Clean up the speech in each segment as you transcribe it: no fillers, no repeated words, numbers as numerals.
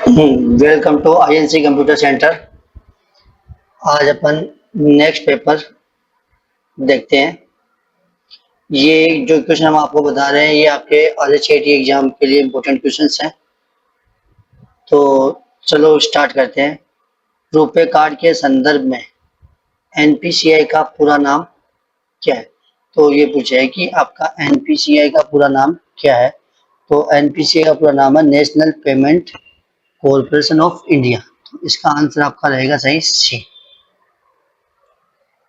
Welcome to INC computer center. आज अपन next paper देखते हैं। ये जो क्वेश्चन हम आपको बता रहे हैं ये आपके RHAT एग्जाम के लिए इम्पोर्टेंट क्वेश्चंस हैं। तो चलो स्टार्ट करते हैं। रुपे कार्ड के संदर्भ में एनपीसीआई का पूरा नाम क्या है? तो ये पूछा है कि आपका एनपीसीआई का पूरा नाम क्या है। तो एनपीसीआई का पूरा नाम है national payment corporation of India. तो इसका आंसर आपका रहेगा सही सी।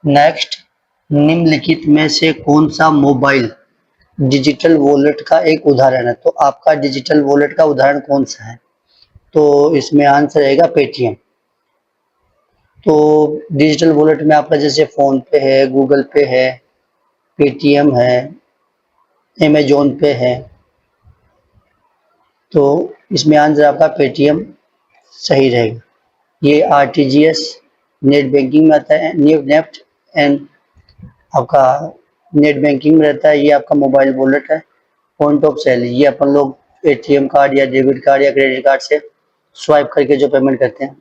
नेक्स्ट, निम्नलिखित में से कौन सा मोबाइल डिजिटल वॉलेट का एक उदाहरण है? तो आपका डिजिटल वॉलेट का उदाहरण कौन सा है? तो इसमें आंसर रहेगा पेटीएम। तो डिजिटल वॉलेट में आपका जैसे फोन पे है, गूगल पे है, पेटीएम है, अमेजोन पे है। तो इसमें आंसर आपका पेटीएम सही रहेगा। ये आरटीजीएस नेट बैंकिंग में आता है, नेफ्ट एंड आपका नेट बैंकिंग में रहता है। ये आपका मोबाइल वॉलेट है। पॉइंट ऑफ सेल ये अपन लोग एटीएम कार्ड या डेबिट कार्ड या क्रेडिट कार्ड से स्वाइप करके जो पेमेंट करते हैं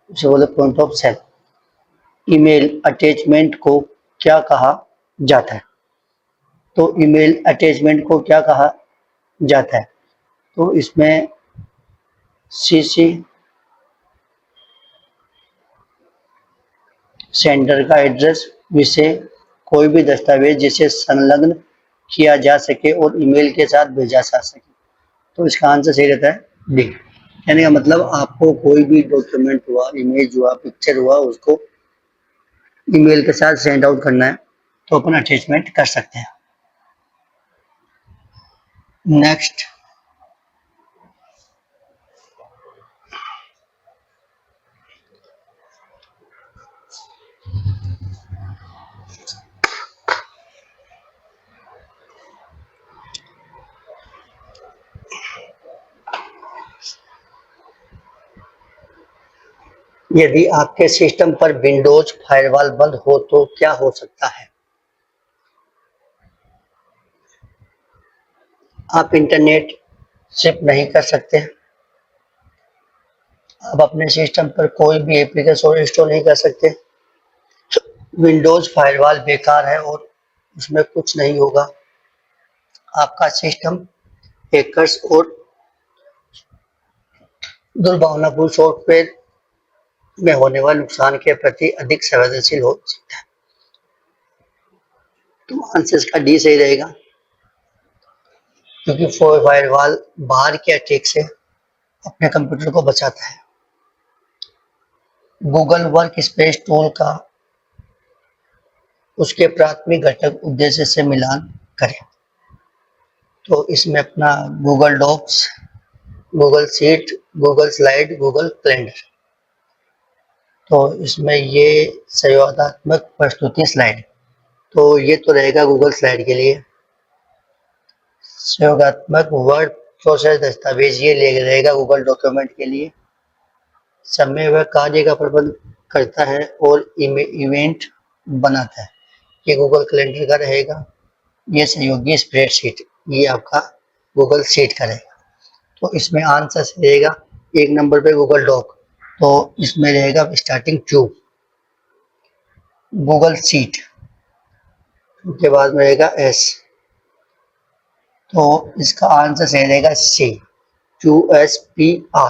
उसे बोलते point of sale. Email attachment को क्या कहा जाता है? तो ईमेल अटैचमेंट को क्या कहा जाता है? तो इसमें सीसी सेंडर का एड्रेस, विषय, कोई भी दस्तावेज जिसे संलग्न किया जा सके और ईमेल के साथ भेजा जा सके। तो इसका आंसर सही रहता है डी। कहने का मतलब आपको कोई भी डॉक्यूमेंट हुआ, इमेज हुआ, पिक्चर हुआ, उसको ईमेल के साथ सेंड आउट करना है तो अपन अटैचमेंट कर सकते हैं। नेक्स्ट, यदि आपके सिस्टम पर विंडोज फायरवॉल बंद हो तो क्या हो सकता है? आप इंटरनेट शिफ्ट नहीं कर सकते, आप अपने सिस्टम पर कोई भी एप्लीकेशन इंस्टॉल नहीं कर सकते, विंडोज फायरवॉल बेकार है और उसमें कुछ नहीं होगा, आपका सिस्टम हैकर्स और दुर्भावनापूर्ण सॉफ्टवेयर में होने वाले नुकसान के प्रति अधिक संवेदनशील हो सकता है। तो आंसर इसका डी सही रहेगा, क्योंकि फायरवॉल बाहर के अटैक से अपने कंप्यूटर को बचाता है। गूगल वर्क स्पेस टूल का उसके प्राथमिक घटक उद्देश्य से मिलान करें। तो इसमें अपना Google Docs, Google Sheet, Google Slide, Google Calendar. तो इसमें ये सहयोगात्मक प्रस्तुति स्लाइड, तो ये तो रहेगा गूगल स्लाइड के लिए। सहयोगात्मक वर्ड प्रोसेस दस्तावेज ये रहेगा गूगल डॉक्यूमेंट के लिए। समय व कार्य का प्रबंध करता है और इवेंट बनाता है, ये गूगल कैलेंडर का रहेगा। ये सहयोगी स्प्रेडशीट, ये आपका गूगल शीट का रहेगा। तो इसमें आंसर रहेगा एक नंबर पे गूगल डॉक, तो इसमें रहेगा स्टार्टिंग टू गूगल शीट, उसके बाद में रहेगा एस, तो इसका आंसर सही रहेगा सी, QSPR।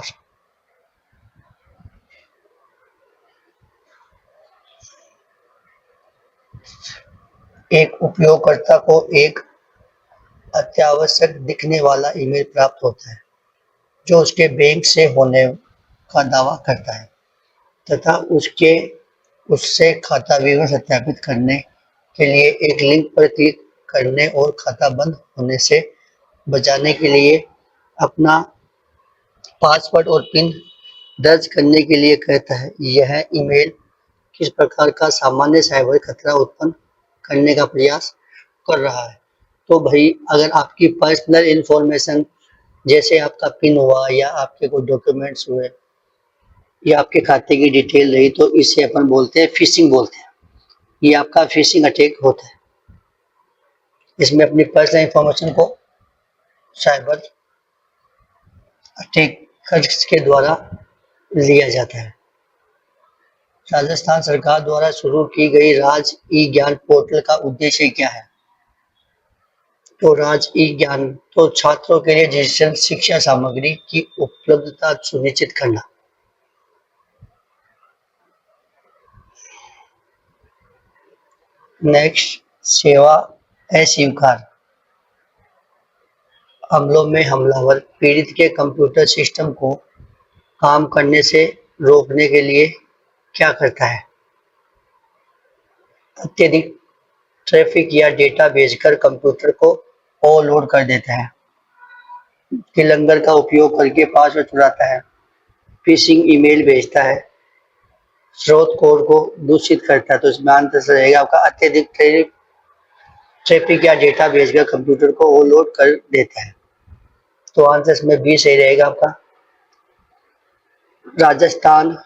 एक उपयोगकर्ता को एक अत्यावश्यक दिखने वाला ईमेल प्राप्त होता है जो उसके बैंक से होने का दावा करता है तथा उससे खाता विवरण सत्यापित करने के लिए एक लिंक पर क्लिक करने और खाता बंद होने से बचाने के लिए अपना पासवर्ड और पिन दर्ज करने के लिए कहता है। यह ईमेल किस प्रकार का सामान्य साइबर खतरा उत्पन्न करने का प्रयास कर रहा है? तो भाई अगर आपकी पर्सनल इंफॉर्मेशन जैसे आपका पिन हुआ या आपके कोई डॉक्यूमेंट्स हुए या आपके खाते की डिटेल रही तो इसे अपन बोलते हैं फिशिंग बोलते हैं। ये आपका फिशिंग अटैक होता है। इसमें अपनी पर्सनल इंफॉर्मेशन को साइबर अटैक खर्च के द्वारा लिया जाता है। राजस्थान सरकार द्वारा शुरू की गई राज ई ज्ञान पोर्टल का उद्देश्य क्या है? तो राज ई ज्ञान तो छात्रों के लिए डिजिटल शिक्षा सामग्री की उपलब्धता सुनिश्चित करना। नेक्स्ट, सेवा अस्वीकार। हमलों में हमलावर पीड़ित के कंप्यूटर सिस्टम को काम करने से रोकने के लिए क्या करता है? अत्यधिक ट्रैफिक या डेटा भेजकर कंप्यूटर को ओवरलोड कर देता है। कीलंगर का उपयोग करके पासवर्ड चुराता है। फिशिंग ईमेल भेजता है। स्रोत कोड को दूषित करता है। तो इसमें आंसर रहेगा आपका अत्यधिक ट्रैफिक या डेटा भेजकर कंप्यूटर को ओवरलोड कर देता है। तो आंसर इसमें बी सही रहेगा आपका। राजस्थान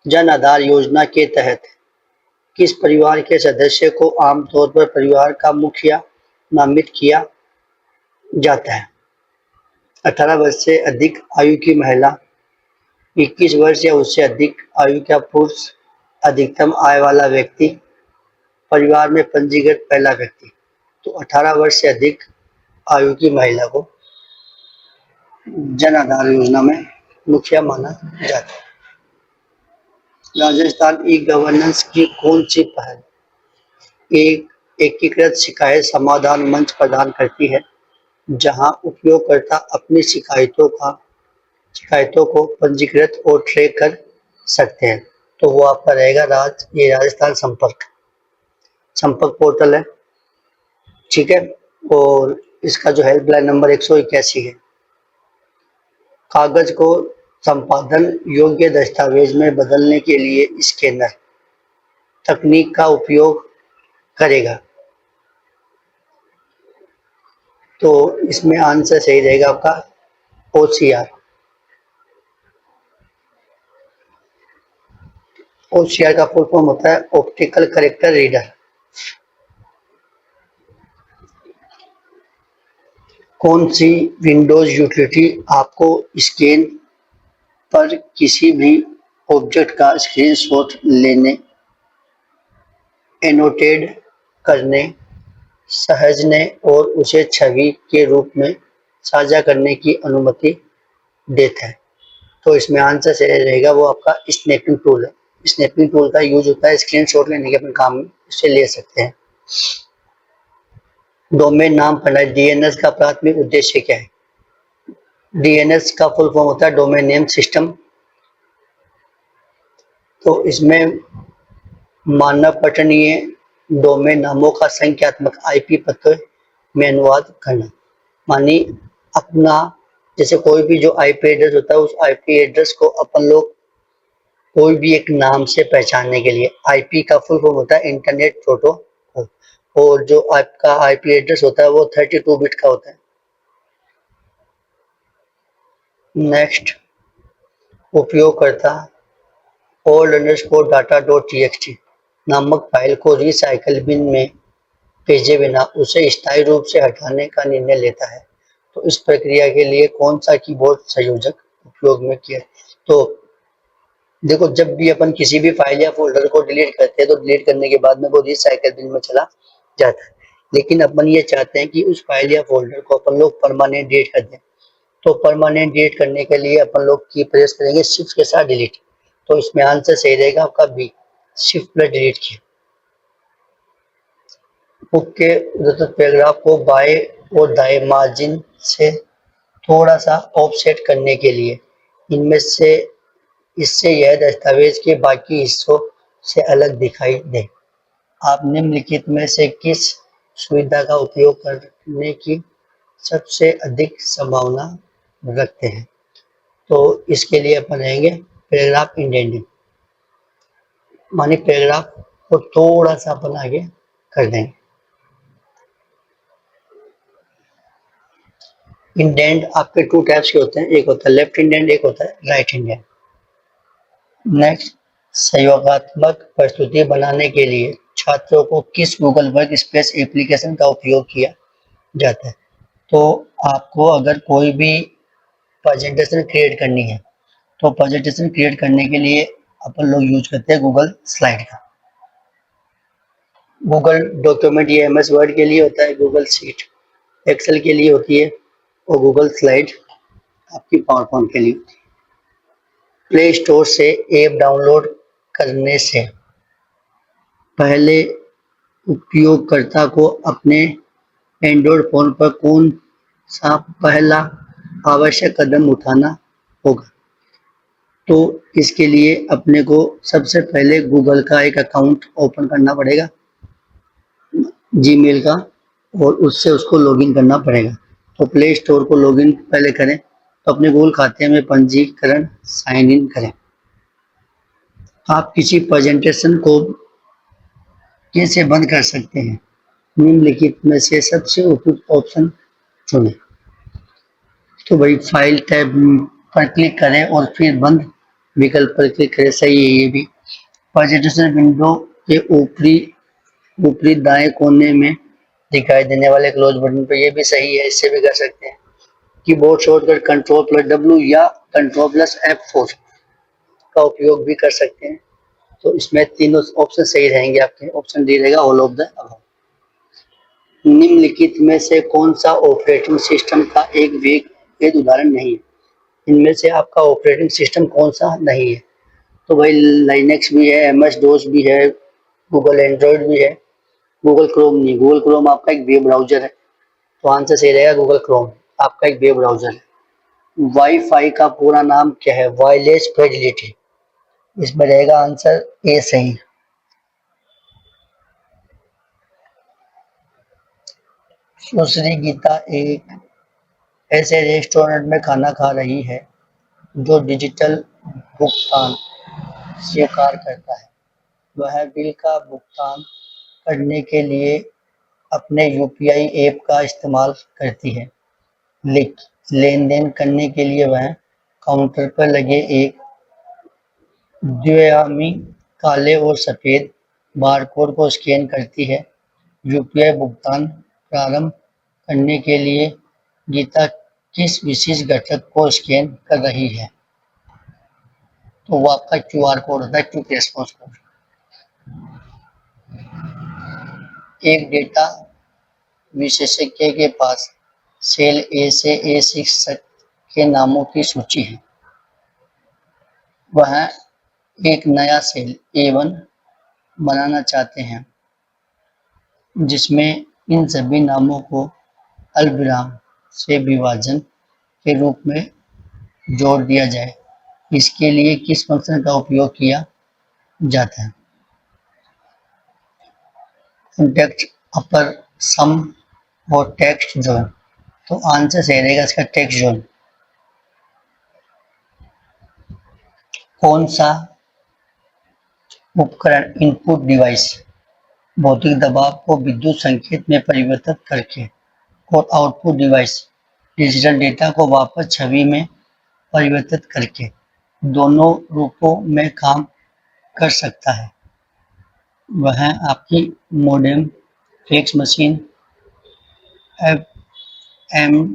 जन आधार योजना के तहत किस परिवार के सदस्य को आमतौर पर परिवार का मुखिया नामित किया जाता है? 18 वर्ष से अधिक आयु की महिला, 21 वर्ष या उससे अधिक आयु का पुरुष, अधिकतम आय वाला व्यक्ति, परिवार में पंजीकृत पहला व्यक्ति। तो 18 वर्ष से अधिक आयु की महिला को जन आधार योजना में मुखिया माना जाता है। राजस्थान ई गवर्नेंस की कौन सी पहल एक एकीकृत शिकायत समाधान मंच प्रदान करती है, जहां उपयोगकर्ता अपनी शिकायतों को पंजीकृत और ट्रैक कर सकते हैं? तो वो आपका रहेगा ये राजस्थान संपर्क पोर्टल है, ठीक है। और इसका जो हेल्पलाइन नंबर 181 है। कागज को संपादन योग्य दस्तावेज में बदलने के लिए स्कैनर तकनीक का उपयोग करेगा। तो इसमें आंसर सही रहेगा आपका OCR। OCR का फुल फॉर्म होता है ऑप्टिकल कैरेक्टर रीडर। कौन सी विंडोज यूटिलिटी आपको स्क्रीन पर किसी भी ऑब्जेक्ट का स्क्रीनशॉट लेने, एनोटेट करने, सहेजने और उसे छवि के रूप में साझा करने की अनुमति देता है? तो इसमें आंसर सही रहेगा वो आपका स्नैपिंग टूल है। स्नैपिंग टूल का यूज होता है स्क्रीनशॉट लेने के अपने काम में, इसे ले सकते हैं। डोमेन नाम प्रणाली DNS का प्राथमिक उद्देश्य क्या है? DNS का फुल फॉर्म होता है डोमेन नेम सिस्टम। तो इसमें मानव पठनीय डोमेन नामों का संख्यात्मक IP पते में अनुवाद करना। मानी अपना जैसे कोई भी जो IP एड्रेस होता है, उस IP एड्रेस को अपन लोग कोई भी एक नाम से पहचानने के लिए, IP का फुल फॉर्म होता है इंटरनेट प्रोटोकॉल, और जो आपका IP एड्रेस होता है वो 32 बिट का होता है। नेक्स्ट, उपयोगकर्ता old_data.txt नामक फाइल को रिसाइकल बिन में भेजे बिना उसे स्थायी रूप से हटाने का निर्णय लेता है। तो इस प्रक्रिया के लिए कौन सा कीबोर्ड संयोजक उपयोग में किया? तो देखो, जब भी अपन किसी भी फाइल या फोल्डर को डिलीट करते हैं तो डिलीट करने के बाद में वो रिसाइकल बिन में चला जाता है, लेकिन अपन ये चाहते हैं कि उस फाइल या फोल्डर को अपन लोग परमानेंट डिलीट कर दें। तो परमानेंट डिलीट करने के लिए अपन लोग की प्रेस करेंगे शिफ्ट के साथ डिलीट। तो इसमें आंसर सही रहेगा आपका बी, शिफ्ट प्लस डिलीट किया। बुक के उद्धृत पैराग्राफ को बाएं और दाएं मार्जिन से थोड़ा सा ऑफसेट करने के लिए इनमें से इससे यह दस्तावेज के बाकी हिस्सों से अलग दिखाई दे। आप निम्नलिखित में से किस सुविधा का उपयोग करने की सबसे अधिक संभावना रखते हैं? तो इसके लिए अपन रहेंगे पैराग्राफ इंडेंटिंग। मानी पैराग्राफ को थोड़ा सा अपन आगे कर देंगे। इंडेंट आपके 2 टाइप्स के होते हैं, एक होता है लेफ्ट इंडेंट, एक होता है राइट इंडेंट। नेक्स्ट, सहयोगात्मक प्रस्तुति बनाने के लिए छात्रों को किस गूगल वर्क स्पेस एप्लीकेशन का उपयोग किया जाता है? तो आपको अगर कोई भी प्रेजेंटेशन क्रिएट करनी है तो प्रेजेंटेशन क्रिएट करने के लिए अपन लोग यूज करते हैं गूगल स्लाइड का। गूगल डॉक्यूमेंट ये MS वर्ड के लिए होता है, गूगल शीट एक्सेल के लिए होती है और गूगल स्लाइड आपकी पावर पॉइंट के लिए होती है। प्ले स्टोर से ऐप डाउनलोड करने से पहले उपयोगकर्ता को अपने एंड्रॉयड फोन पर कौन सा पहला आवश्यक कदम उठाना होगा? तो इसके लिए अपने को सबसे पहले गूगल का एक अकाउंट ओपन करना पड़ेगा, जीमेल का, और उससे उसको लॉगिन करना पड़ेगा। तो प्ले स्टोर को लॉगिन पहले करें, तो अपने गूगल खाते में पंजीकरण साइन इन करें। आप किसी प्रेजेंटेशन को कैसे बंद कर सकते हैं? निम्नलिखित में से सबसे उपयुक्त ऑप्शन चुनें। तो भाई फाइल टैब पर क्लिक करें और फिर बंद विकल्प पर क्लिक करें, सही है ये भी। प्रेजेंटेशन विंडो के ऊपरी दाएं कोने में दिखाई देने वाले क्लोज बटन पर, ये भी सही है, इससे भी कर सकते हैं। कीबोर्ड शॉर्टकट Ctrl+W या Ctrl+F4 का उपयोग भी कर सकते हैं। तो इसमें तीनों ऑप्शन सही रहेंगे आपके। ऑप्शन डी रहेगा ऑल ऑफ द अबव। निम्नलिखित में से कौन सा ऑपरेटिंग सिस्टम का एक वैध उदाहरण नहीं है? इनमें से आपका ऑपरेटिंग सिस्टम कौन सा नहीं है? तो भाई लाइनेक्स भी है, MS DOS भी है, गूगल एंड्रॉयड भी है, गूगल क्रोम नहीं। गूगल क्रोम आपका एक वेब ब्राउजर है, तो आंसर सही रहेगा गूगल क्रोम आपका एक वेब ब्राउजर है। वाईफाई का पूरा नाम क्या है? Wireless Fidelity. इसमें रहेगा आंसर ए सही। सुश्री गीता एक ऐसे रेस्टोरेंट में खाना खा रही है जो डिजिटल भुगतान स्वीकार करता है। वह बिल का भुगतान करने के लिए अपने UPI ऐप का इस्तेमाल करती है। लेन देन करने के लिए वह काउंटर पर लगे एक द्विआयामी काले और सफेद बारकोड को स्कैन करती है। UPI भुगतान प्रारंभ करने के लिए गीता किस विशेष घटक को स्कैन कर रही है? तो वो आपका QR कोड होता है, क्विक रेस्पॉन्स कोड। एक डेटा विशेषज्ञ के पास सेल A से A6 के नामों की सूची है। वह एक नया सेल A1 बनाना चाहते हैं जिसमें इन सभी नामों को अल्पविराम से विभाजन के रूप में जोड़ दिया जाए। इसके लिए किस फंक्शन का उपयोग किया जाता है? टेक्स्ट अपर सम और टेक्स्ट जोन। तो आंसर सही रहेगा इसका टेक्स्ट जोन। कौन सा उपकरण इनपुट डिवाइस भौतिक दबाव को विद्युत संकेत में परिवर्तित करके और आउटपुट डिवाइस डिजिटल डेटा को वापस छवि में परिवर्तित करके दोनों रूपों में काम कर सकता है? वह आपकी मोडेम, फैक्स मशीन, FMFD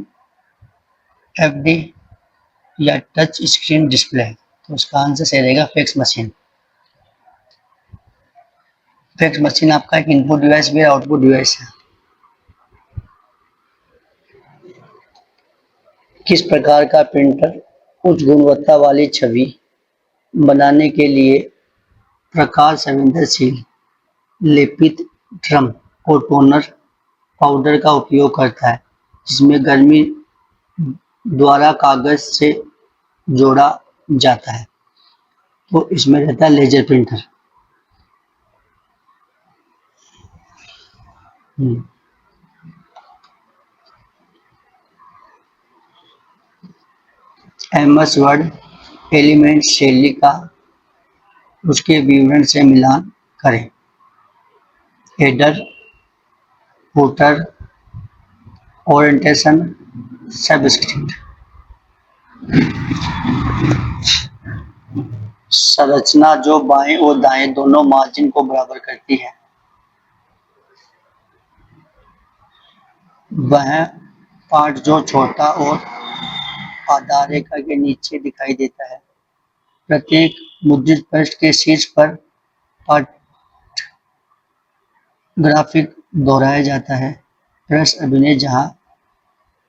या टच स्क्रीन डिस्प्ले। तो उसका आंसर सही रहेगा फैक्स मशीन। फैक्स मशीन आपका एक इनपुट डिवाइस भी है, आउटपुट डिवाइस है। किस प्रकार का प्रिंटर उच्च गुणवत्ता वाली छवि बनाने के लिए प्रकाश संवेदनशील लेपित ड्रम और टोनर पाउडर का उपयोग करता है, जिसमें गर्मी द्वारा कागज से जोड़ा जाता है? तो इसमें रहता है laser printer. MS Word element शैली का उसके विवरण से मिलान करें। Header, footer, orientation, subscript. संरचना जो बाएं और दाएं दोनों मार्जिन को बराबर करती है। वह पार्ट जो छोटा और आधार रेखा के नीचे दिखाई देता है। प्रत्येक मुद्रित पृष्ठ के शीर्ष पर पाठ ग्राफिक दोहराया जाता है। पृष्ठ अभिनय जहाँ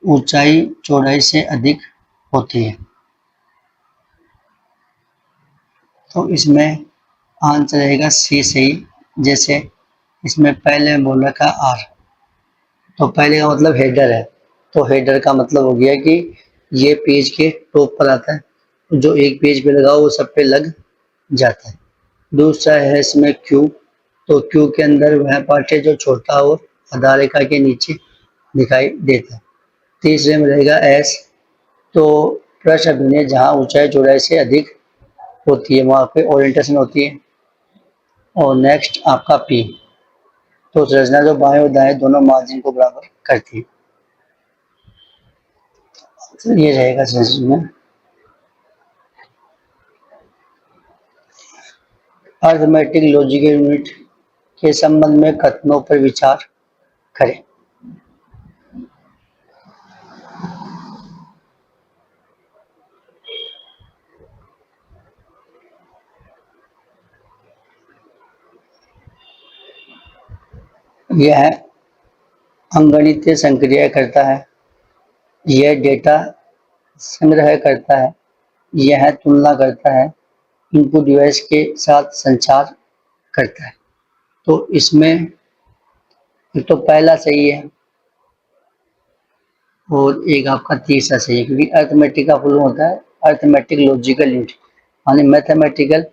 ऊंचाई चौड़ाई से अधिक होती है। तो इसमें आंसर रहेगा सी सही। जैसे इसमें पहले बोल रखा आर, तो पहले का मतलब हेडर है, तो हेडर का मतलब हो गया कि ये पेज के टॉप पर आता है, जो एक पेज पे लगा वो सब पे लग जाता है। दूसरा है इसमें क्यू, तो क्यू के अंदर वह पार्ट है जो छोटा और आधार रेखा के नीचे दिखाई देता है। तीसरे में रहेगा एस, तो पृष्ठ अभिनय जहाँ ऊंचाई चौड़ाई से अधिक होती है वहाँ पे ओरिएंटेशन होती है। और नेक्स्ट आपका पी, तो संरचना जो बाएं और दाएं दोनों मार्जिन को बराबर करती है। तो ये रहेगा संरचना में। अर्थमेटिक लॉजिकल यूनिट के संबंध में कथनों पर विचार करें। यह अंगणितीय संक्रिया करता है, यह डेटा संग्रह करता है, यह तुलना करता है, इनपुट डिवाइस के साथ संचार करता है। तो इसमें एक तो पहला सही है और एक आपका तीसरा सही है, क्योंकि अर्थमेटिक का फुल होता है अर्थमेटिक लॉजिकल यूनिट, यानी मैथमेटिकल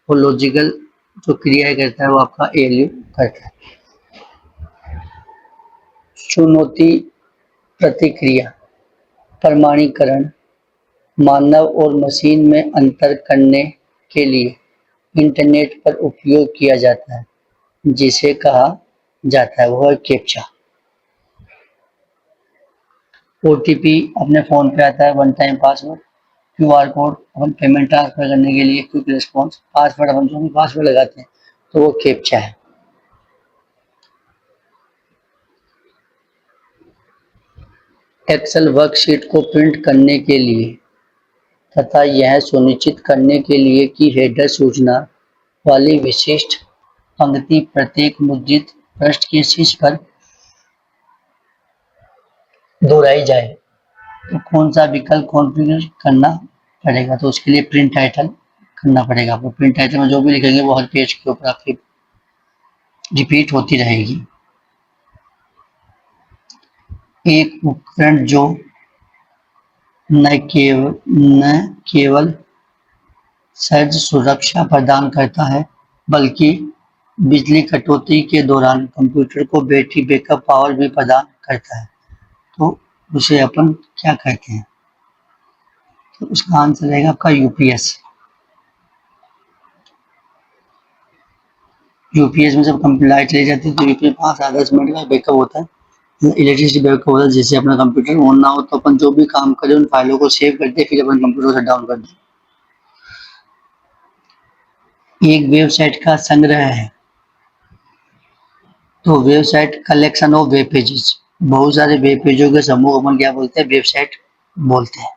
और लॉजिकल जो क्रियाएं करता है वो आपका एएलयू करता है। चुनौती प्रतिक्रिया प्रमाणीकरण मानव और मशीन में अंतर करने के लिए इंटरनेट पर उपयोग किया जाता है, जिसे कहा जाता है वह कैप्चा। ओटीपी अपने फोन पे आता है, one time password, QR code अपन पेमेंट ट्रांसफर करने के लिए, क्विक रिस्पॉन्स, पासवर्ड अपन जो भी पासवर्ड लगाते हैं तो वो कैप्चा है। एक्सेल वर्कशीट को प्रिंट करने के लिए तथा यह सुनिश्चित करने के लिए कि हेडर सूचना वाली विशिष्ट पंक्ति प्रत्येक मुद्रित पृष्ठ के शीर्ष पर दोहराई जाए, तो कौन सा विकल्प कॉन्फ़िगर करना पड़ेगा? तो उसके लिए प्रिंट टाइटल करना पड़ेगा आपको। प्रिंट टाइटल में जो भी लिखेंगे वो हर पेज के ऊपर आपकी रिपीट होती रहेगी। एक उपकरण जो न केवल सर्ज सुरक्षा प्रदान करता है बल्कि बिजली कटौती के दौरान कंप्यूटर को बैटरी बैकअप पावर भी प्रदान करता है, तो उसे अपन क्या कहते हैं? तो उसका आंसर रहेगा आपका यूपीएस। यूपीएस में जब लाइट चली जाती है तो यूपीएस 5 से 10 मिनट का बैकअप होता है, इलेक्ट्रिसिटी बैकअप होता है, जिससे अपना कंप्यूटर ऑन ना हो तो अपन जो भी काम करें उन फाइलों को सेव करते फिर अपन कंप्यूटर शट डाउन कर दें। एक वेबसाइट का संग्रह है, तो website collection of web pages, बहुत सारे वेब पेजों के समूह अपन क्या बोलते हैं? वेबसाइट बोलते हैं।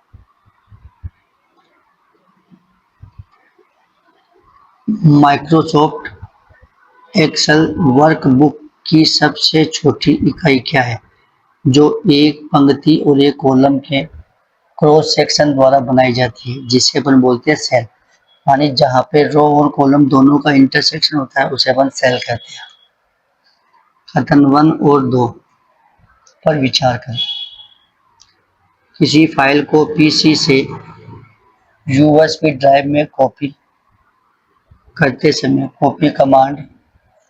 माइक्रोसॉफ्ट एक्सेल वर्कबुक की सबसे छोटी इकाई क्या है, जो एक पंक्ति और एक कॉलम के क्रॉस सेक्शन द्वारा बनाई जाती है, जिसे अपन बोलते हैं सेल, यानी जहाँ पे रो और कॉलम दोनों का इंटरसेक्शन होता है उसे अपन सेल कहते हैं। कथन 1 और 2 पर विचार करें। किसी फाइल को पीसी से यूएसबी ड्राइव में कॉपी करते समय कॉपी कमांड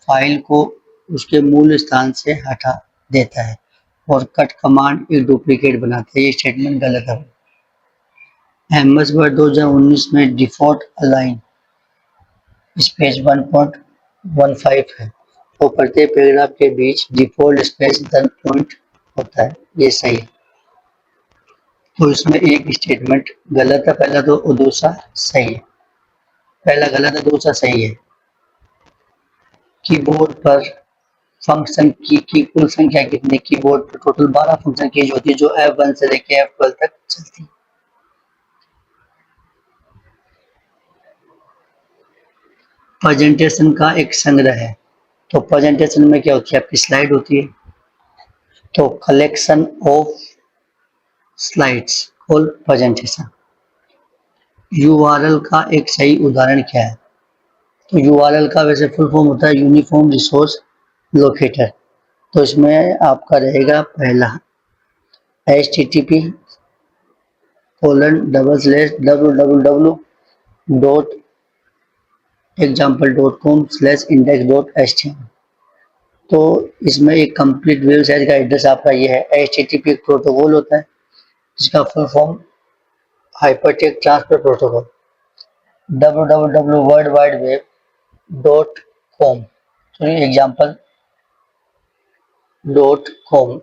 फाइल को उसके मूल स्थान से हटा देता है और कट कमांड एक डुप्लीकेट बनाता है। ये स्टेटमेंट गलत है। एमएस वर्ड 2019 में डिफॉल्ट अलाइन स्पेस 1.15 है, तो प्रत्येक पैराग्राफ के बीच डिफॉल्ट स्पेस 10 पॉइंट होता है। ये सही है। तो इसमें एक स्टेटमेंट गलत है पहला, तो और दूसरा सही है। पहला गलत है, दूसरा सही है। कीबोर्ड पर फंक्शन की कुल संख्या कितनी? कीबोर्ड पर टोटल 12 फंक्शन कीज होती है जो F1 से लेकर F12 तक चलती है। प्रेजेंटेशन का एक संग्रह है। तो प्रेजेंटेशन में क्या होती है, आपकी स्लाइड होती है, तो collection of slides called presentation. URL का एक सही उदाहरण क्या है, तो यूआरएल का वैसे फुल फॉर्म होता है यूनिफॉर्म रिसोर्स लोकेटर। तो इसमें आपका रहेगा पहला http www.example.com/index.html। तो इसमें एक कंप्लीट वेबसाइट का एड्रेस आपका ये है। http एक प्रोटोकॉल होता है जिसका full form hypertext transfer protocol. www.worldwideweb.com, तो example.com।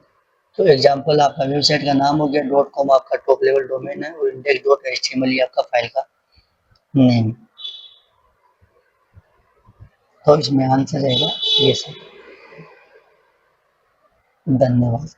तो एग्जाम्पल आपका वेबसाइट का नाम हो गया, डॉट कॉम आपका टॉप लेवल डोमेन है, और index dot H T M L ये आपका फाइल का नेम। तो इसमें आंसर रहेगा ये सब। धन्यवाद।